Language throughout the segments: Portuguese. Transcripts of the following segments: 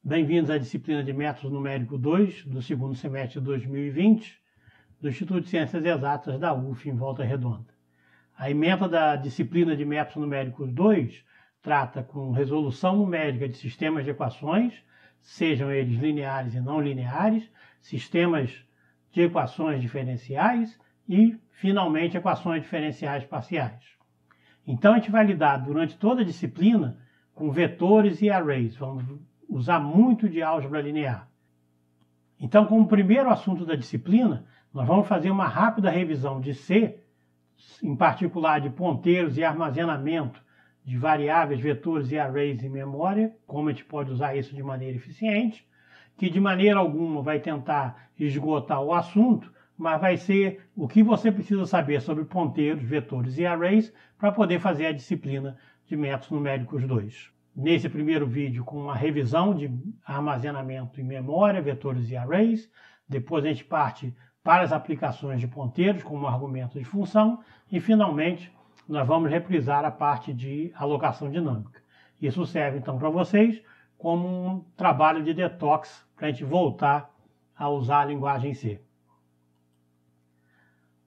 Bem-vindos à disciplina de Métodos Numéricos 2, do segundo semestre de 2020, do Instituto de Ciências Exatas da UF, em Volta Redonda. A ementa da disciplina de Métodos Numéricos 2 trata com resolução numérica de sistemas de equações, sejam eles lineares e não lineares, sistemas de equações diferenciais e, finalmente, equações diferenciais parciais. Então, a gente vai lidar durante toda a disciplina com vetores e arrays. Vamos usar muito de álgebra linear. Então, como primeiro assunto da disciplina, nós vamos fazer uma rápida revisão de C, em particular de ponteiros e armazenamento de variáveis, vetores e arrays em memória, como a gente pode usar isso de maneira eficiente, que de maneira alguma vai tentar esgotar o assunto, mas vai ser o que você precisa saber sobre ponteiros, vetores e arrays para poder fazer a disciplina de Métodos Numéricos 2. Nesse primeiro vídeo, com uma revisão de armazenamento em memória, vetores e arrays. Depois a gente parte para as aplicações de ponteiros como argumento de função. E, finalmente, nós vamos reprisar a parte de alocação dinâmica. Isso serve, então, para vocês como um trabalho de detox para a gente voltar a usar a linguagem C.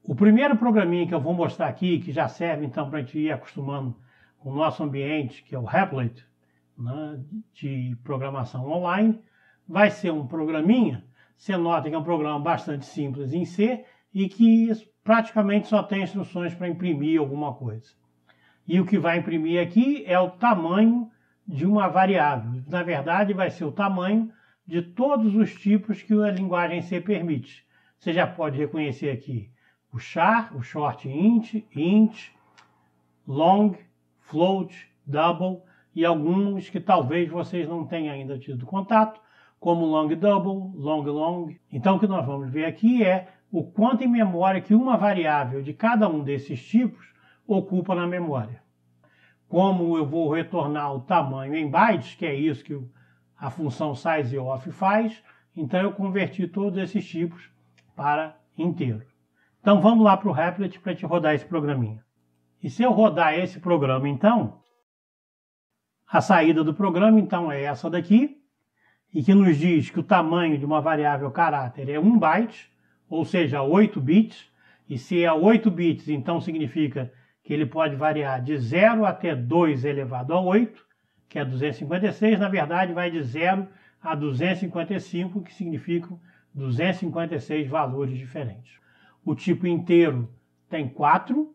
O primeiro programinha que eu vou mostrar aqui, que já serve, então, para a gente ir acostumando com o nosso ambiente, que é o Replit, né, de programação online, vai ser um programinha. Você nota que é um programa bastante simples em C e que praticamente só tem instruções para imprimir alguma coisa. E o que vai imprimir aqui é o tamanho de uma variável. Na verdade, vai ser o tamanho de todos os tipos que a linguagem C permite. Você já pode reconhecer aqui o char, o short int, long, float, double e alguns que talvez vocês não tenham ainda tido contato, como long double, long. Então o que nós vamos ver aqui é o quanto em memória que uma variável de cada um desses tipos ocupa na memória. Como eu vou retornar o tamanho em bytes, que é isso que a função sizeof faz, então eu converti todos esses tipos para inteiro. Então vamos lá para o Replit para te rodar esse programinha. E se eu rodar esse programa, então, a saída do programa, então, é essa daqui, e que nos diz que o tamanho de uma variável caráter é 1 byte, ou seja, 8 bits, e se é 8 bits, então significa que ele pode variar de 0 até 2 elevado a 8, que é 256, na verdade vai de 0 a 255, que significam 256 valores diferentes. O tipo inteiro tem 4,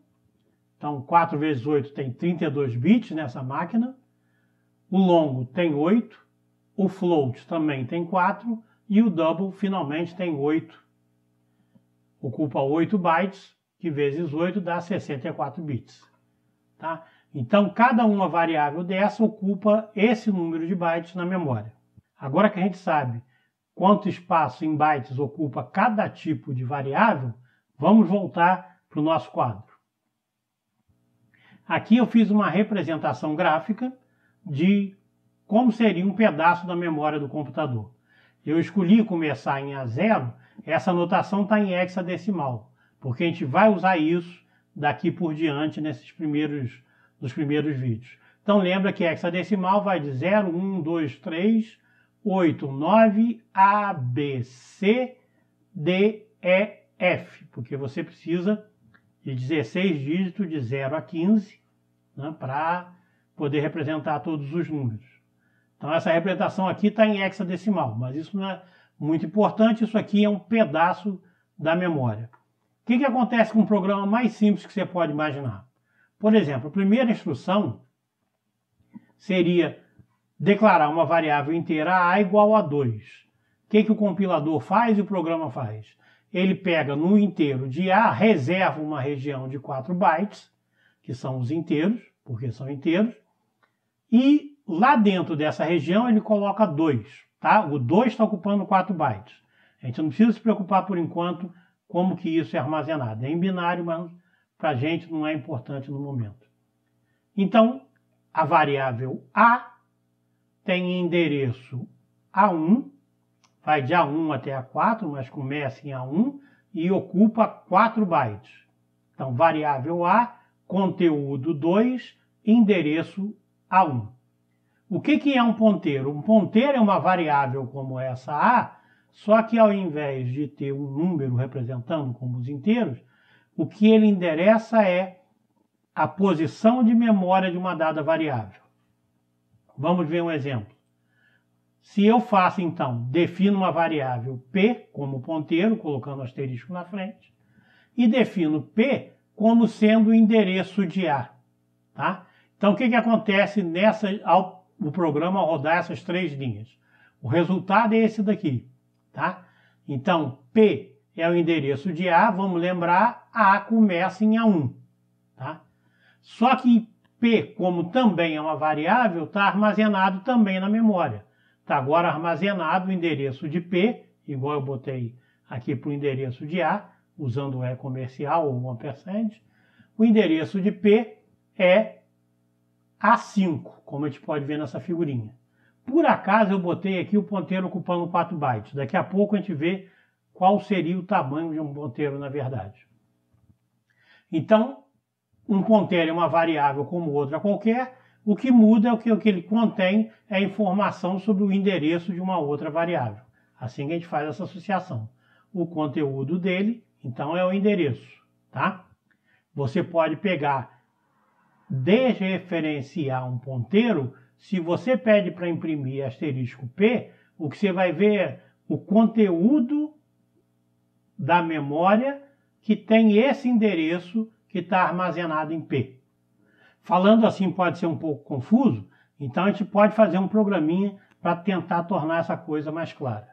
então 4 vezes 8 tem 32 bits nessa máquina. O longo tem 8, o float também tem 4 e o double finalmente tem 8. Ocupa 8 bytes, que vezes 8 dá 64 bits. Tá? Então, cada uma variável dessa ocupa esse número de bytes na memória. Agora que a gente sabe quanto espaço em bytes ocupa cada tipo de variável, vamos voltar para o nosso quadro. Aqui eu fiz uma representação gráfica de como seria um pedaço da memória do computador. Eu escolhi começar em A0, essa notação está em hexadecimal, porque a gente vai usar isso daqui por diante nos primeiros vídeos. Então lembra que hexadecimal vai de 0, 1, 2, 3, 8, 9, A, B, C, D, E, F, porque você precisa de 16 dígitos de 0 a 15, né, para poder representar todos os números. Então essa representação aqui está em hexadecimal, mas isso não é muito importante, isso aqui é um pedaço da memória. O que acontece com um programa mais simples que você pode imaginar? Por exemplo, a primeira instrução seria declarar uma variável inteira A igual a 2. O que o compilador faz e o programa faz? Ele pega no inteiro de A, reserva uma região de 4 bytes, que são os inteiros, porque são inteiros, e lá dentro dessa região ele coloca 2, tá? O 2 está ocupando 4 bytes. A gente não precisa se preocupar por enquanto como que isso é armazenado. É em binário, mas para a gente não é importante no momento. Então, a variável A tem endereço A1, vai de A1 até A4, mas começa em A1 e ocupa 4 bytes. Então, variável A, conteúdo 2, endereço A1. O que é um ponteiro? Um ponteiro é uma variável como essa A, só que ao invés de ter um número representando como os inteiros, o que ele endereça é a posição de memória de uma dada variável. Vamos ver um exemplo. Se eu faço, então, defino uma variável P como ponteiro, colocando asterisco na frente, e defino P como sendo o endereço de A. Tá? Então, o que acontece ao o programa rodar essas três linhas? O resultado é esse daqui. Tá? Então, P é o endereço de A, vamos lembrar, A começa em A1. Tá? Só que P, como também é uma variável, está armazenado também na memória. Está agora armazenado o endereço de P, igual eu botei aqui para o endereço de A, usando o E comercial ou o ampersand. O endereço de P é A5, como a gente pode ver nessa figurinha. Por acaso eu botei aqui o ponteiro ocupando 4 bytes. Daqui a pouco a gente vê qual seria o tamanho de um ponteiro na verdade. Então, um ponteiro é uma variável como outra qualquer, o que muda é o que ele contém é informação sobre o endereço de uma outra variável. Assim que a gente faz essa associação. O conteúdo dele, então, é o endereço. Tá? Você pode pegar, desreferenciar um ponteiro. Se você pede para imprimir asterisco P, o que você vai ver é o conteúdo da memória que tem esse endereço que está armazenado em P. Falando assim pode ser um pouco confuso, então a gente pode fazer um programinha para tentar tornar essa coisa mais clara.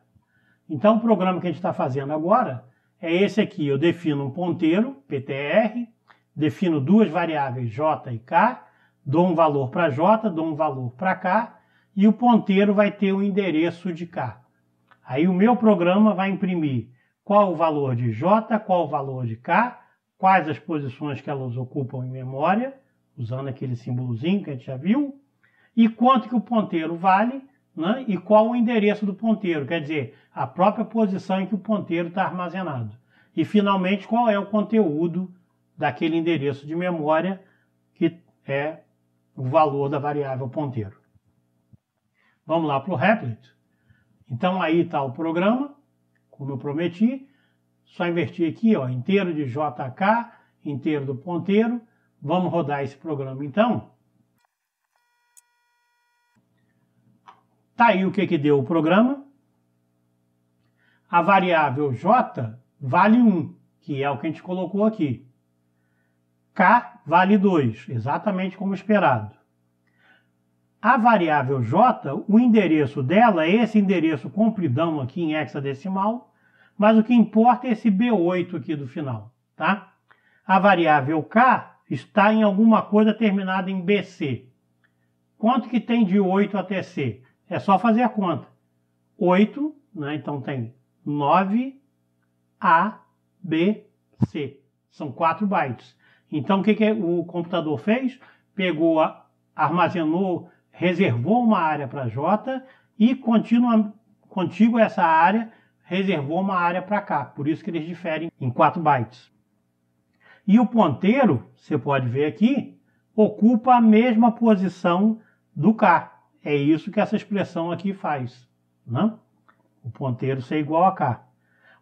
Então o programa que a gente está fazendo agora é esse aqui. Eu defino um ponteiro, PTR, defino duas variáveis J e K, dou um valor para J, dou um valor para K, e o ponteiro vai ter o endereço de K. Aí o meu programa vai imprimir qual o valor de J, qual o valor de K, quais as posições que elas ocupam em memória, usando aquele símbolozinho que a gente já viu, e quanto que o ponteiro vale, né, e qual o endereço do ponteiro, quer dizer, a própria posição em que o ponteiro está armazenado. E, finalmente, qual é o conteúdo daquele endereço de memória, que é o valor da variável ponteiro. Vamos lá para o Replit. Então, aí está o programa, como eu prometi. Só invertir aqui, ó, inteiro de JK, inteiro do ponteiro. Vamos rodar esse programa, então. Tá aí o que deu o programa. A variável J vale 1, que é o que a gente colocou aqui. K vale 2, exatamente como esperado. A variável J, o endereço dela é esse endereço compridão aqui em hexadecimal, mas o que importa é esse B8 aqui do final, tá? A variável K está em alguma coisa terminada em BC. Quanto que tem de 8 até C? É só fazer a conta. 8, né? Então tem 9 A, B, C. São 4 bytes. Então o que o computador fez? Pegou, armazenou, reservou uma área para J e contíguo a essa área reservou uma área para K. Por isso que eles diferem em 4 bytes. E o ponteiro, você pode ver aqui, ocupa a mesma posição do K. É isso que essa expressão aqui faz, né? O ponteiro ser igual a K.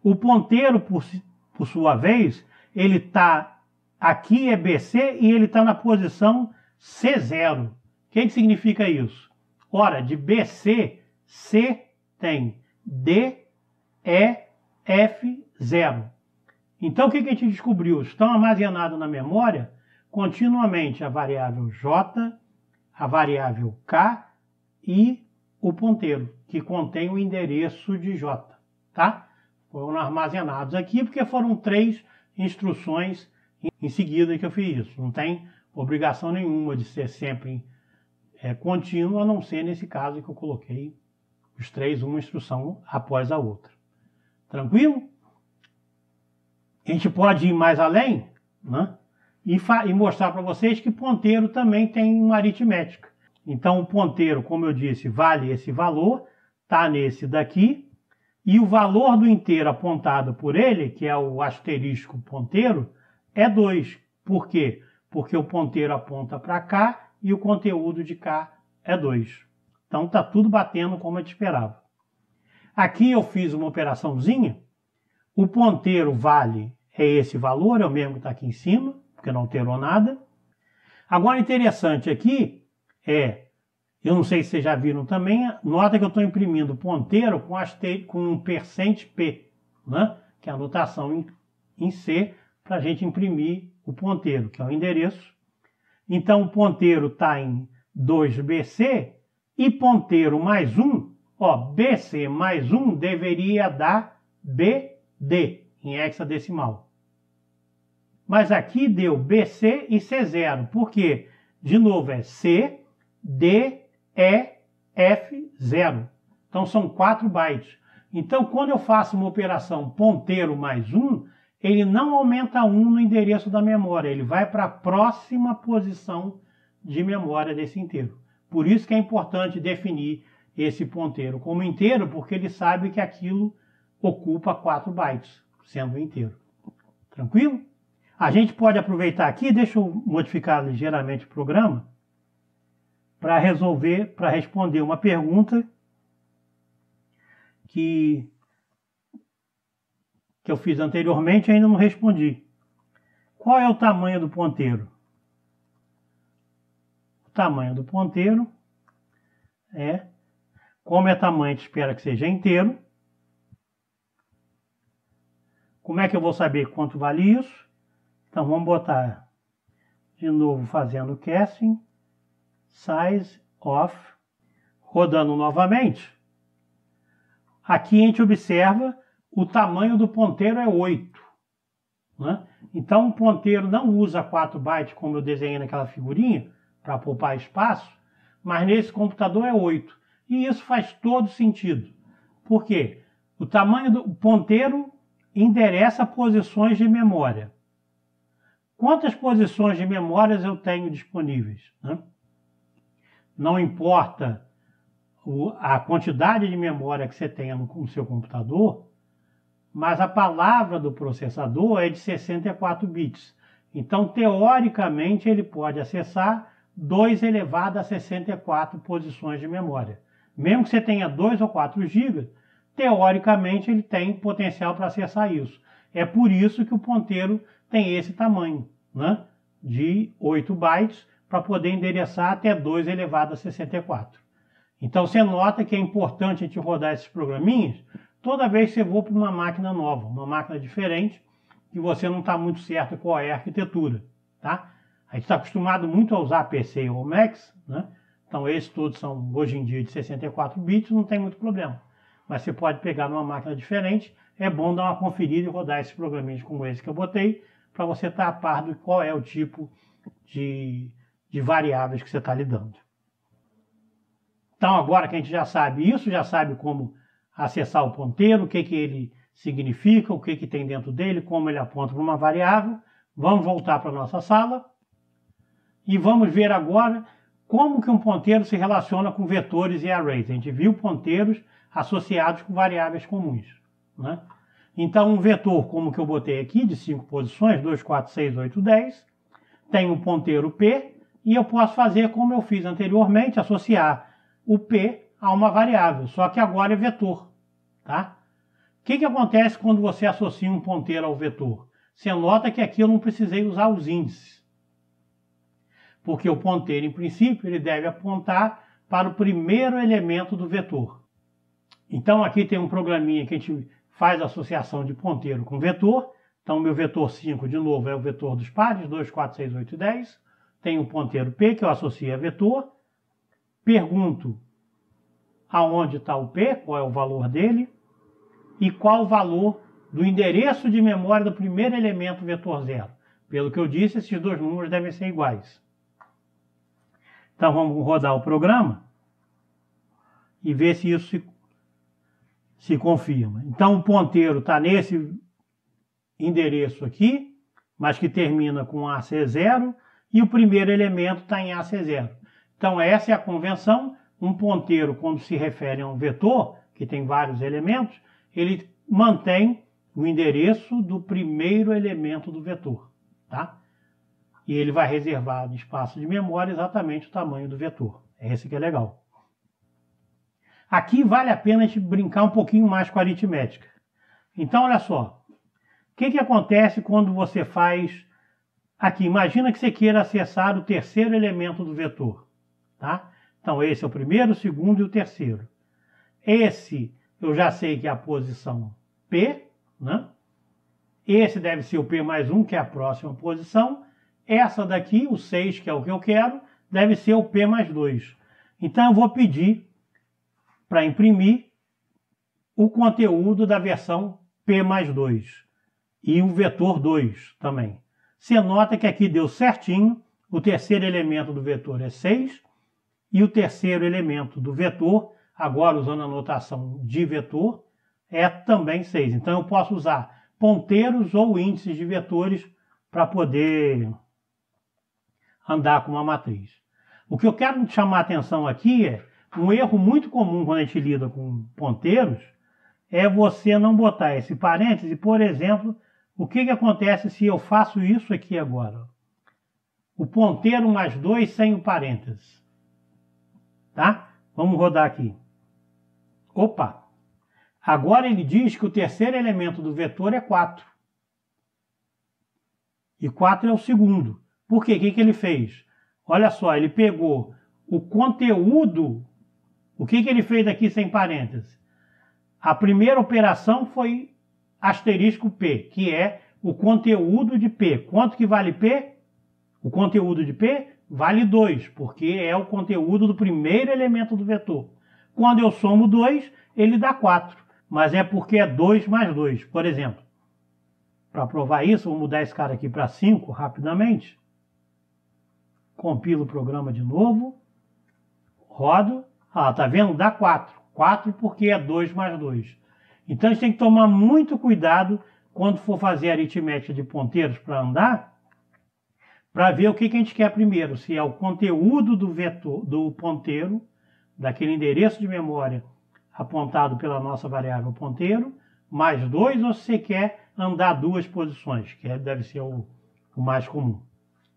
O ponteiro, por sua vez, ele está aqui é BC e ele está na posição C0. O que significa isso? Ora, de BC, C tem D, E, F, 0. Então, o que a gente descobriu? Estão armazenados na memória continuamente a variável J, a variável K e o ponteiro, que contém o endereço de J. Tá? Foram armazenados aqui porque foram 3 instruções em seguida que eu fiz isso. Não tem obrigação nenhuma de ser sempre contínuo, a não ser nesse caso que eu coloquei os 3, uma instrução após a outra. Tranquilo? A gente pode ir mais além, né? E mostrar para vocês que ponteiro também tem uma aritmética. Então o ponteiro, como eu disse, vale esse valor, está nesse daqui, e o valor do inteiro apontado por ele, que é o asterisco ponteiro, é 2. Por quê? Porque o ponteiro aponta para cá e o conteúdo de cá é 2. Então está tudo batendo como a gente esperava. Aqui eu fiz uma operaçãozinha. O ponteiro vale é esse valor, é o mesmo que está aqui em cima, porque não alterou nada. Agora, interessante aqui eu não sei se vocês já viram também, nota que eu estou imprimindo ponteiro com um %P, né? Que é a notação em C, para a gente imprimir o ponteiro, que é o endereço. Então, o ponteiro está em 2BC e ponteiro mais 1, BC mais 1 deveria dar BD, em hexadecimal. Mas aqui deu BC e C0, porque, de novo, é C, D, E, F, 0. Então, são 4 bytes. Então, quando eu faço uma operação ponteiro mais 1, ele não aumenta 1 no endereço da memória, ele vai para a próxima posição de memória desse inteiro. Por isso que é importante definir esse ponteiro como inteiro, porque ele sabe que aquilo ocupa 4 bytes, sendo inteiro. Tranquilo? A gente pode aproveitar aqui, deixa eu modificar ligeiramente o programa, para responder uma pergunta que eu fiz anteriormente e ainda não respondi. Qual é o tamanho do ponteiro? O tamanho do ponteiro como é tamanho, a gente espera que seja inteiro. Como é que eu vou saber quanto vale isso? Então vamos botar de novo fazendo casting, size of, rodando novamente. Aqui a gente observa o tamanho do ponteiro é 8. Né? Então o ponteiro não usa 4 bytes como eu desenhei naquela figurinha, para poupar espaço, mas nesse computador é 8. E isso faz todo sentido. Por quê? O tamanho do ponteiro endereça posições de memória. Quantas posições de memórias eu tenho disponíveis? Né? Não importa a quantidade de memória que você tenha no seu computador, mas a palavra do processador é de 64 bits. Então, teoricamente, ele pode acessar 2 elevado a 64 posições de memória. Mesmo que você tenha 2 ou 4 GB, teoricamente ele tem potencial para acessar isso. É por isso que o ponteiro tem esse tamanho, né? De 8 bytes, para poder endereçar até 2 elevado a 64. Então você nota que é importante a gente rodar esses programinhas toda vez que você for para uma máquina nova, uma máquina diferente, que você não está muito certo qual é a arquitetura. Tá? A gente está acostumado muito a usar PC ou Macs, né? Então esses todos são hoje em dia de 64 bits, não tem muito problema. Mas você pode pegar numa máquina diferente, é bom dar uma conferida e rodar esses programinhas como esse que eu botei, para você estar a par de qual é o tipo de variáveis que você está lidando. Então agora que a gente já sabe isso, já sabe como acessar o ponteiro, o que ele significa, o que tem dentro dele, como ele aponta para uma variável, vamos voltar para a nossa sala e vamos ver agora como que um ponteiro se relaciona com vetores e arrays. A gente viu ponteiros associados com variáveis comuns. Né? Então um vetor, como que eu botei aqui, de 5 posições, 2, 4, 6, 8, 10, tem um ponteiro P, e eu posso fazer como eu fiz anteriormente, associar o P a uma variável, só que agora é vetor. Tá? O que acontece quando você associa um ponteiro ao vetor? Você nota que aqui eu não precisei usar os índices. Porque o ponteiro, em princípio, ele deve apontar para o primeiro elemento do vetor. Então aqui tem um programinha que a gente faz a associação de ponteiro com vetor. Então meu vetor 5, de novo, é o vetor dos pares, 2, 4, 6, 8 e 10. Tem o ponteiro P, que eu associo a vetor. Pergunto aonde está o P, qual é o valor dele, e qual o valor do endereço de memória do primeiro elemento vetor 0. Pelo que eu disse, esses dois números devem ser iguais. Então vamos rodar o programa e ver se isso se confirma. Então o ponteiro está nesse endereço aqui, mas que termina com AC0, e o primeiro elemento está em AC0. Então essa é a convenção. Um ponteiro, quando se refere a um vetor, que tem vários elementos, ele mantém o endereço do primeiro elemento do vetor. Tá? E ele vai reservar no espaço de memória exatamente o tamanho do vetor. Esse que é legal. Aqui vale a pena a gente brincar um pouquinho mais com a aritmética. Então, olha só. O que acontece quando você faz aqui? Imagina que você queira acessar o terceiro elemento do vetor. Tá? Então, esse é o primeiro, o segundo e o terceiro. Esse eu já sei que é a posição P, né? Esse deve ser o P mais 1, que é a próxima posição. Essa daqui, o 6, que é o que eu quero, deve ser o P mais 2. Então, eu vou pedir para imprimir o conteúdo da versão P mais 2 e o vetor 2 também. Você nota que aqui deu certinho, o terceiro elemento do vetor é 6 e o terceiro elemento do vetor, agora usando a notação de vetor, é também 6. Então eu posso usar ponteiros ou índices de vetores para poder andar com uma matriz. O que eu quero chamar a atenção aqui é um erro muito comum quando a gente lida com ponteiros, é você não botar esse parêntese. Por exemplo, o que acontece se eu faço isso aqui agora? O ponteiro mais 2 sem o parêntese. Tá? Vamos rodar aqui. Opa! Agora ele diz que o terceiro elemento do vetor é 4. E 4 é o segundo. Por quê? O que ele fez? Olha só, ele pegou o conteúdo. O que ele fez aqui sem parênteses? A primeira operação foi asterisco P, que é o conteúdo de P. Quanto que vale P? O conteúdo de P vale 2, porque é o conteúdo do primeiro elemento do vetor. Quando eu somo 2, ele dá 4, mas é porque é 2 mais 2. Por exemplo, para provar isso, vou mudar esse cara aqui para 5 rapidamente. Compilo o programa de novo. Rodo. Ah, tá vendo? Dá 4. 4 porque é 2 mais 2. Então a gente tem que tomar muito cuidado quando for fazer aritmética de ponteiros para andar, para ver o que a gente quer primeiro, se é o conteúdo do vetor, do ponteiro, daquele endereço de memória apontado pela nossa variável ponteiro, mais 2, ou se você quer andar 2 posições, que deve ser o mais comum.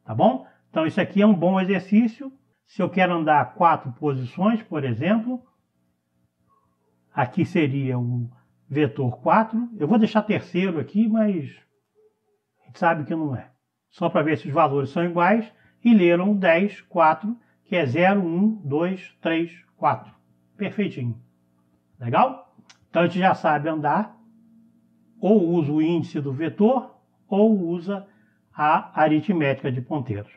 Tá bom? Então isso aqui é um bom exercício. Se eu quero andar 4 posições, por exemplo, aqui seria o vetor 4. Eu vou deixar terceiro aqui, mas a gente sabe que não é. Só para ver se os valores são iguais. E leram 10, 4, que é 0, 1, 2, 3, 4. Perfeitinho. Legal? Então a gente já sabe andar. Ou usa o índice do vetor, ou usa a aritmética de ponteiros.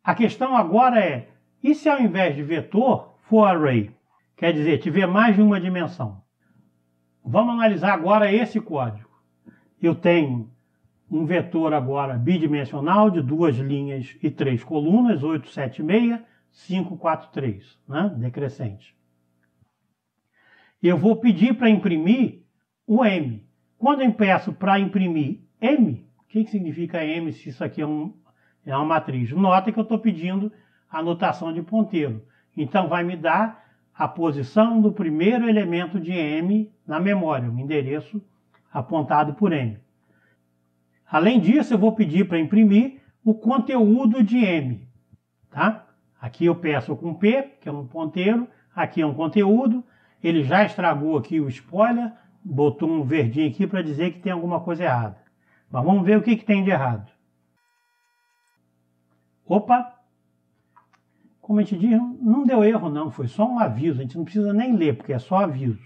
A questão agora é, e se ao invés de vetor for array? Quer dizer, tiver mais de uma dimensão. Vamos analisar agora esse código. Eu tenho um vetor agora bidimensional de 2 linhas e 3 colunas, 8, 7, 6, 5, 4, 3, né? Decrescente. Eu vou pedir para imprimir o M. Quando eu peço para imprimir M, o que significa M se isso aqui é uma matriz? Nota que eu estou pedindo a notação de ponteiro. Então vai me dar a posição do primeiro elemento de M na memória, o endereço apontado por M. Além disso, eu vou pedir para imprimir o conteúdo de M. Tá? Aqui eu peço com P, que é um ponteiro, aqui é um conteúdo. Ele já estragou aqui o spoiler, botou um verdinho aqui para dizer que tem alguma coisa errada. Mas vamos ver o que tem de errado. Opa! Como a gente diz, não deu erro não, foi só um aviso. A gente não precisa nem ler, porque é só aviso.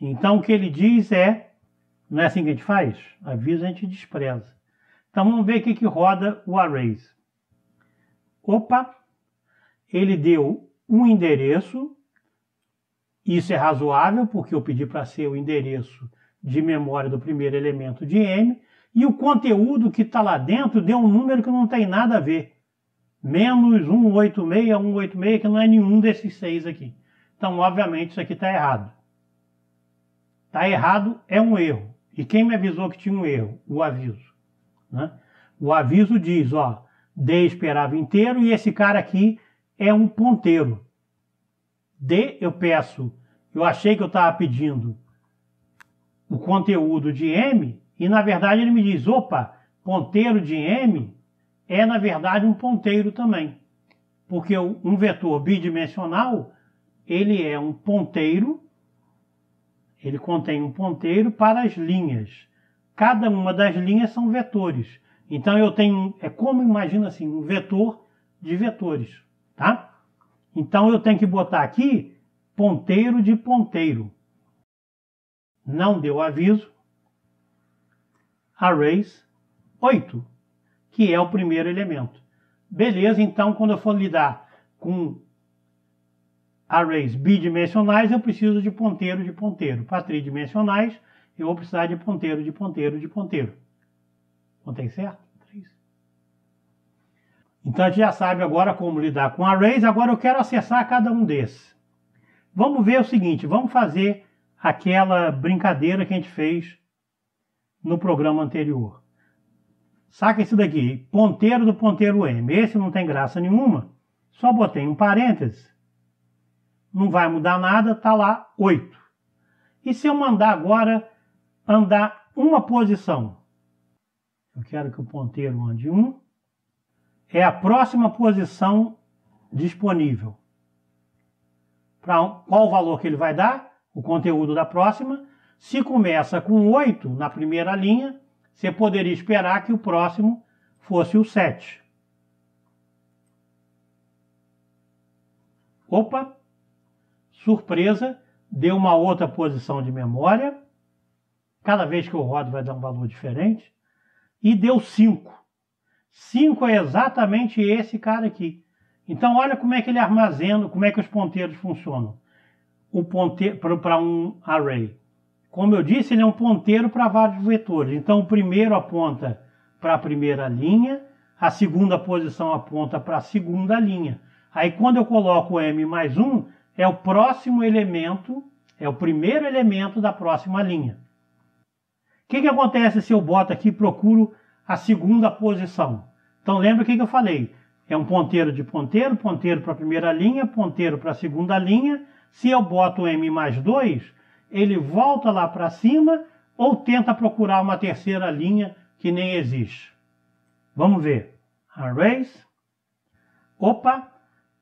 Então o que ele diz é, não é assim que a gente faz? Aviso a gente despreza. Então vamos ver o que roda o arrays. Opa! Ele deu um endereço. Isso é razoável, porque eu pedi para ser o endereço de memória do primeiro elemento de M. E o conteúdo que está lá dentro deu um número que não tem nada a ver. Menos 186, 186, que não é nenhum desses 6 aqui. Então, obviamente, isso aqui está errado. Está errado é um erro. E quem me avisou que tinha um erro? O aviso. Né? O aviso diz, ó, D esperava inteiro e esse cara aqui é um ponteiro. D eu achei que eu estava pedindo o conteúdo de M e na verdade ele me diz, opa, ponteiro de M é na verdade um ponteiro também. Porque um vetor bidimensional, ele é um ponteiro, ele contém um ponteiro para as linhas. Cada uma das linhas são vetores. Então eu tenho, é como, imagina assim, um vetor de vetores, tá? Então eu tenho que botar aqui ponteiro de ponteiro. Não deu aviso. Arrays 8, que é o primeiro elemento. Beleza, então quando eu for lidar com arrays bidimensionais, eu preciso de ponteiro de ponteiro. Para tridimensionais, eu vou precisar de ponteiro de ponteiro de ponteiro. Contei certo? 3. Então a gente já sabe agora como lidar com arrays. Agora eu quero acessar cada um desses. Vamos ver o seguinte, vamos fazer aquela brincadeira que a gente fez no programa anterior. Saca esse daqui, ponteiro do ponteiro M. Esse não tem graça nenhuma. Só botei um parênteses. Não vai mudar nada, está lá 8. E se eu mandar agora andar uma posição? Eu quero que o ponteiro ande 1. É a próxima posição disponível. Para qual o valor que ele vai dar? O conteúdo da próxima. Se começa com 8 na primeira linha, você poderia esperar que o próximo fosse o 7. Opa! Surpresa, deu uma outra posição de memória. Cada vez que eu rodo vai dar um valor diferente. E deu 5. 5 é exatamente esse cara aqui. Então olha como é que ele armazena, como é que os ponteiros funcionam. O ponteiro para um array. Como eu disse, ele é um ponteiro para vários vetores. Então o primeiro aponta para a primeira linha, a segunda posição aponta para a segunda linha. Aí quando eu coloco o M mais 1, é o próximo elemento, é o primeiro elemento da próxima linha. O que acontece se eu boto aqui e procuro a segunda posição? Então lembra o que eu falei? É um ponteiro de ponteiro, ponteiro para a primeira linha, ponteiro para a segunda linha. Se eu boto o M mais 2, ele volta lá para cima ou tenta procurar uma terceira linha que nem existe. Vamos ver. Arrays. Opa!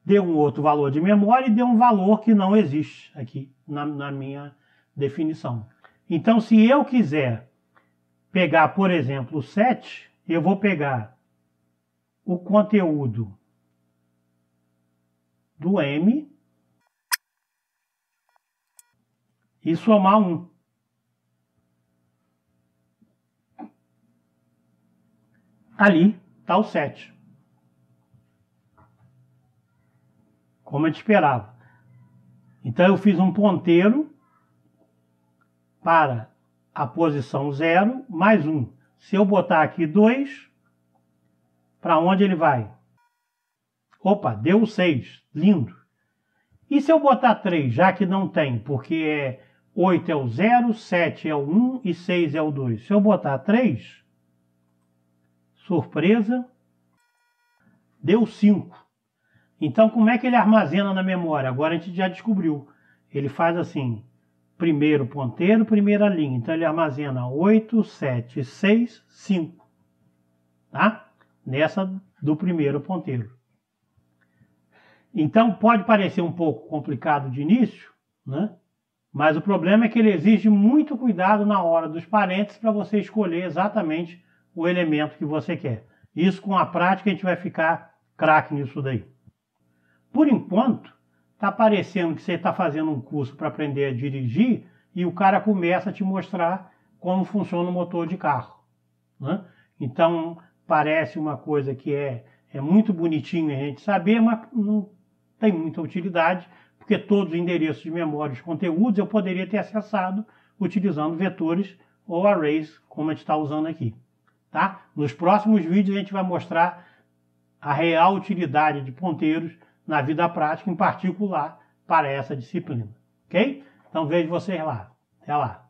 Deu um outro valor de memória e deu um valor que não existe aqui na minha definição. Então, se eu quiser pegar, por exemplo, o 7, eu vou pegar o conteúdo do M e somar 1. Ali está o 7. Como a gente esperava. Então eu fiz um ponteiro para a posição 0 mais 1. Se eu botar aqui 2, para onde ele vai? Opa, deu o 6. Lindo. E se eu botar 3, já que não tem, porque 8 é o 0, 7 é o 1 e 6 é o 2. Se eu botar 3, surpresa, deu 5. Então, como é que ele armazena na memória? Agora a gente já descobriu. Ele faz assim, primeiro ponteiro, primeira linha. Então, ele armazena 8, 7, 6, 5. Tá? Nessa do primeiro ponteiro. Então, pode parecer um pouco complicado de início, né? Mas o problema é que ele exige muito cuidado na hora dos parênteses para você escolher exatamente o elemento que você quer. Isso, com a prática, a gente vai ficar craque nisso daí. Por enquanto, está parecendo que você está fazendo um curso para aprender a dirigir e o cara começa a te mostrar como funciona o motor de carro, né? Então, parece uma coisa que é muito bonitinho a gente saber, mas não tem muita utilidade, porque todos os endereços de memória e os conteúdos eu poderia ter acessado utilizando vetores ou arrays, como a gente está usando aqui. Tá? Nos próximos vídeos a gente vai mostrar a real utilidade de ponteiros na vida prática, em particular para essa disciplina. Ok? Então vejo vocês lá. Até lá.